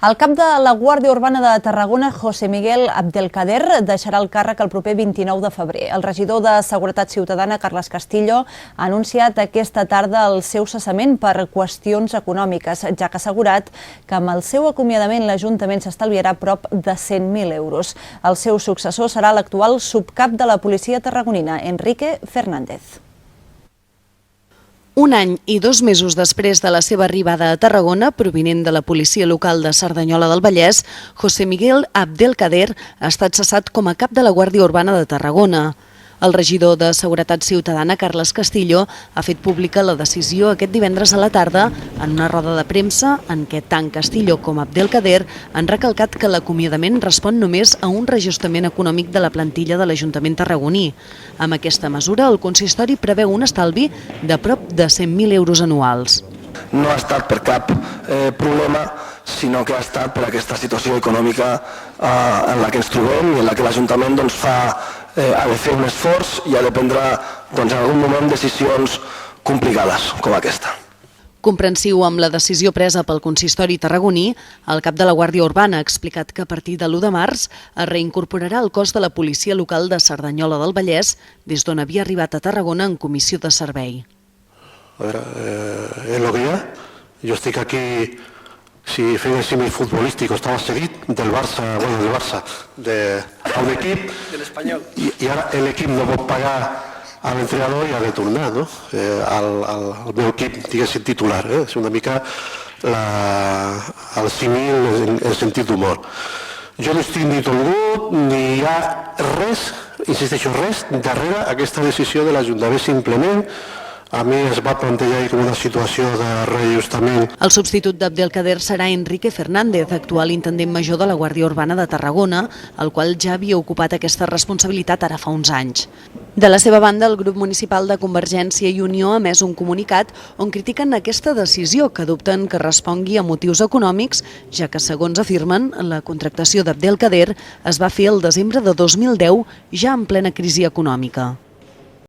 El cap de la Guàrdia Urbana de Tarragona, José Miguel Abdelkader, deixarà el càrrec el proper 29 de febrer. El regidor de Seguretat Ciutadana, Carles Castillo, ha anunciat aquesta tarda el seu cessament per qüestions econòmiques, ja que ha assegurat que amb el seu acomiadament l'Ajuntament s'estalviarà prop de 100.000 euros. El seu successor serà l'actual subcap de la policia tarragonina, Enrique Fernández. Un any i 2 mesos després de la seva arribada a Tarragona, provinent de la policia local de Cerdanyola del Vallès, José Miguel Abdelkader ha estat cessat com a cap de la Guàrdia Urbana de Tarragona. El regidor de Seguretat Ciutadana, Carles Castillo, ha fet pública la decisió aquest divendres a la tarda en una roda de premsa en què tant Castillo com Abdelkader han recalcat que l'acomiadament respon només a un reajustament econòmic de la plantilla de l'Ajuntament tarragoní. Amb aquesta mesura, el consistori preveu un estalvi de prop de 100.000 euros anuals. No ha estat per cap problema, sinó que ha estat per aquesta situació econòmica en la que ens trobem i en la que l'Ajuntament ha de fer un esforç i ha de prendre en algun moment decisions complicades com aquesta. Comprensiu amb la decisió presa pel consistori tarragoní, el cap de la Guàrdia Urbana ha explicat que a partir de l'1 de març es reincorporarà al cos de la policia local de Cerdanyola del Vallès, des d'on havia arribat a Tarragona en comissió de servei. A ver, en lo que yo estoy aquí, si fent el símil futbolístico, estaba seguit del Barça, a un equip, i ara l'equip no pot pagar a l'entrenador i ha de tornar al meu equip, diguéssim, titular. És una mica el símil en sentit d'humor. Jo no estic ni tolgut, ni hi ha res, insisteixo, res darrere aquesta decisió de l'Ajuntament. Simplement a mi es va plantejar com una situació de reajustament. El substitut d'Abdelkader serà Enrique Fernández, actual intendent major de la Guàrdia Urbana de Tarragona, el qual ja havia ocupat aquesta responsabilitat ara fa uns anys. De la seva banda, el grup municipal de Convergència i Unió ha emès un comunicat on critiquen aquesta decisió, que dubten que respongui a motius econòmics, ja que, segons afirmen, la contractació d'Abdelkader es va fer el desembre de 2010, ja en plena crisi econòmica.